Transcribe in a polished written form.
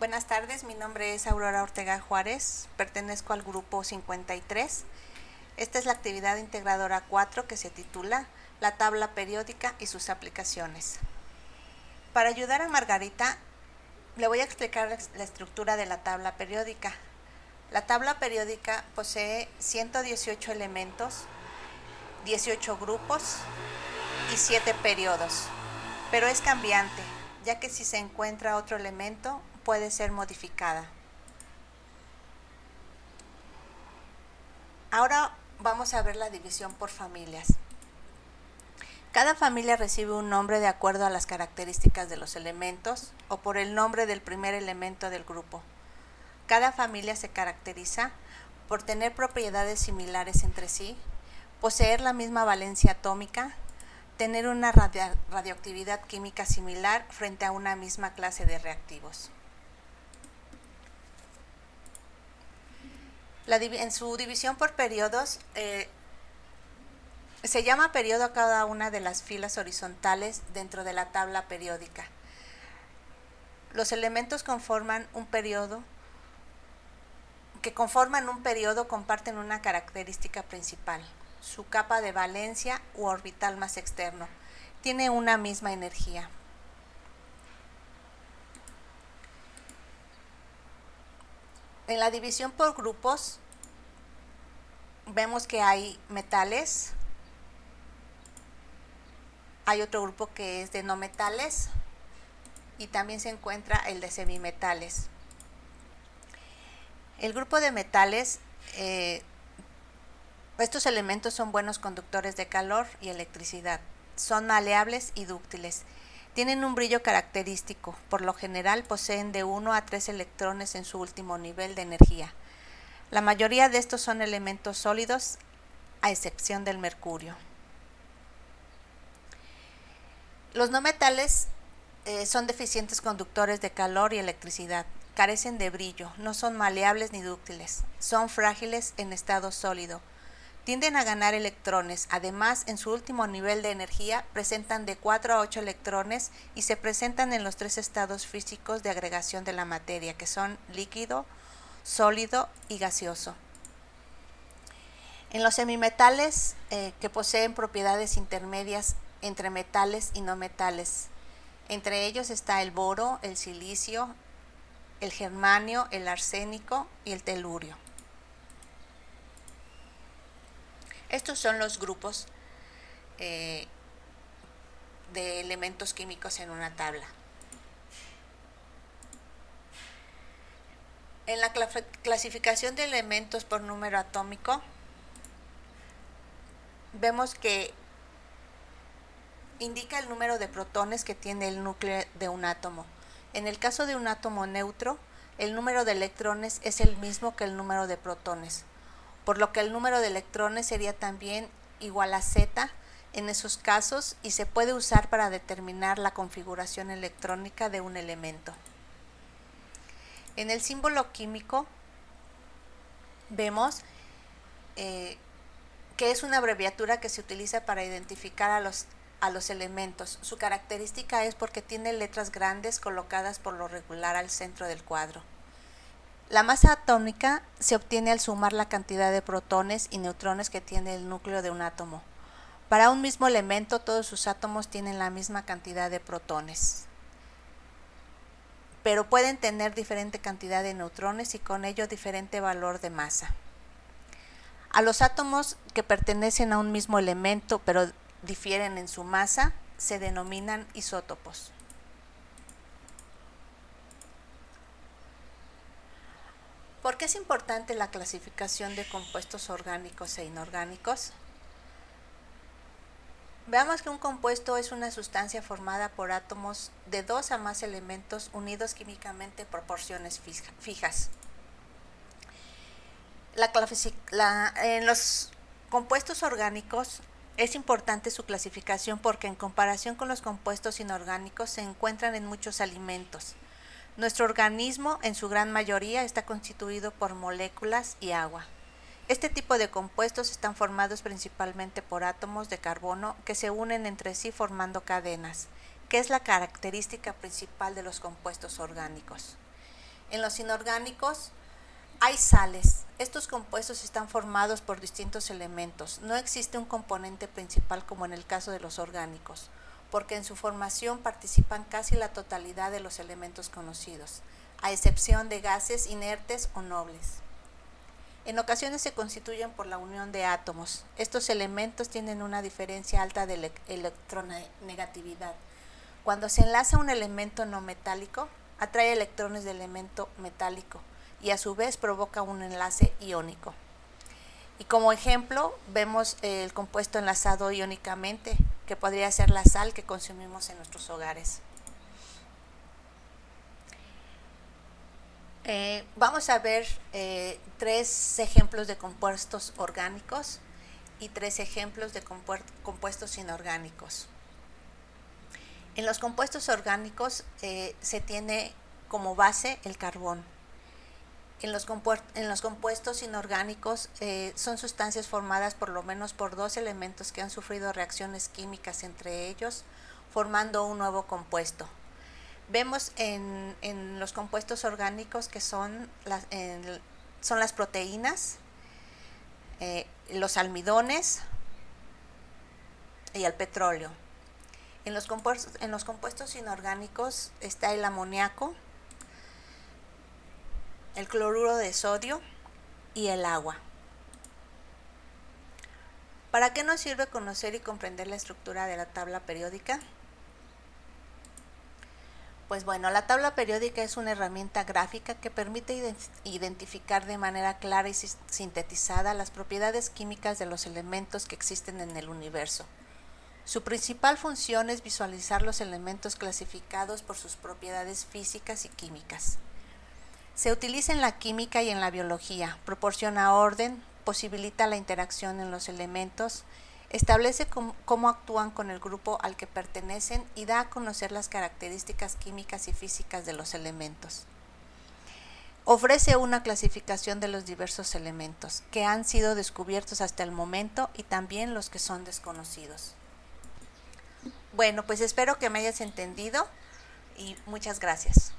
Buenas tardes, mi nombre es Aurora Ortega Juárez, pertenezco al grupo 53. Esta es la actividad integradora 4 que se titula La tabla periódica y sus aplicaciones. Para ayudar a Margarita, le voy a explicar la estructura de la tabla periódica. La tabla periódica posee 118 elementos, 18 grupos y 7 periodos, pero es cambiante, ya que si se encuentra otro elemento puede ser modificada. Ahora vamos a ver la división por familias. Cada familia recibe un nombre de acuerdo a las características de los elementos o por el nombre del primer elemento del grupo. Cada familia se caracteriza por tener propiedades similares entre sí, poseer la misma valencia atómica, tener una radioactividad química similar frente a una misma clase de reactivos. En su división por periodos, se llama periodo a cada una de las filas horizontales dentro de la tabla periódica. Los elementos que conforman un periodo comparten una característica principal, su capa de valencia u orbital más externo. Tiene una misma energía. En la división por grupos, vemos que hay metales, hay otro grupo que es de no metales y también se encuentra el de semimetales. El grupo de metales, estos elementos son buenos conductores de calor y electricidad, son maleables y dúctiles. Tienen un brillo característico, por lo general poseen de 1 a 3 electrones en su último nivel de energía. La mayoría de estos son elementos sólidos, a excepción del mercurio. Los no metales son deficientes conductores de calor y electricidad, carecen de brillo, no son maleables ni dúctiles, son frágiles en estado sólido. Tienden a ganar electrones, además en su último nivel de energía presentan de 4 a 8 electrones y se presentan en los 3 estados físicos de agregación de la materia, que son líquido, sólido y gaseoso. En los semimetales, que poseen propiedades intermedias entre metales y no metales, entre ellos está el boro, el silicio, el germanio, el arsénico y el telurio. Estos son los grupos de elementos químicos en una tabla. En la clasificación de elementos por número atómico, vemos que indica el número de protones que tiene el núcleo de un átomo. En el caso de un átomo neutro, el número de electrones es el mismo que el número de protones, por lo que el número de electrones sería también igual a Z en esos casos y se puede usar para determinar la configuración electrónica de un elemento. En el símbolo químico vemos que es una abreviatura que se utiliza para identificar a los elementos. Su característica es porque tiene letras grandes colocadas por lo regular al centro del cuadro. La masa atómica se obtiene al sumar la cantidad de protones y neutrones que tiene el núcleo de un átomo. Para un mismo elemento, todos sus átomos tienen la misma cantidad de protones, pero pueden tener diferente cantidad de neutrones y con ello diferente valor de masa. A los átomos que pertenecen a un mismo elemento, pero difieren en su masa, se denominan isótopos. ¿Por qué es importante la clasificación de compuestos orgánicos e inorgánicos? Veamos que un compuesto es una sustancia formada por átomos de 2 a más elementos unidos químicamente por porciones fijas. En los compuestos orgánicos es importante su clasificación porque en comparación con los compuestos inorgánicos se encuentran en muchos alimentos. Nuestro organismo, en su gran mayoría, está constituido por moléculas y agua. Este tipo de compuestos están formados principalmente por átomos de carbono que se unen entre sí formando cadenas, que es la característica principal de los compuestos orgánicos. En los inorgánicos hay sales. Estos compuestos están formados por distintos elementos. No existe un componente principal como en el caso de los orgánicos, porque en su formación participan casi la totalidad de los elementos conocidos, a excepción de gases inertes o nobles. En ocasiones se constituyen por la unión de átomos. Estos elementos tienen una diferencia alta de electronegatividad. Cuando se enlaza un elemento no metálico, atrae electrones del elemento metálico y a su vez provoca un enlace iónico. Y como ejemplo vemos el compuesto enlazado iónicamente, que podría ser la sal que consumimos en nuestros hogares. Vamos a ver 3 ejemplos de compuestos orgánicos y 3 ejemplos de compuestos inorgánicos. En los compuestos orgánicos se tiene como base el carbón. En los compuestos inorgánicos son sustancias formadas por lo menos por 2 elementos que han sufrido reacciones químicas entre ellos, formando un nuevo compuesto. Vemos en los compuestos orgánicos que son las proteínas, los almidones y el petróleo. En los compuestos inorgánicos está el amoníaco, el cloruro de sodio y el agua. ¿Para qué nos sirve conocer y comprender la estructura de la tabla periódica? Pues bueno, la tabla periódica es una herramienta gráfica que permite identificar de manera clara y sintetizada las propiedades químicas de los elementos que existen en el universo. Su principal función es visualizar los elementos clasificados por sus propiedades físicas y químicas. Se utiliza en la química y en la biología, proporciona orden, posibilita la interacción en los elementos, establece cómo actúan con el grupo al que pertenecen y da a conocer las características químicas y físicas de los elementos. Ofrece una clasificación de los diversos elementos que han sido descubiertos hasta el momento y también los que son desconocidos. Bueno, pues espero que me hayas entendido y muchas gracias.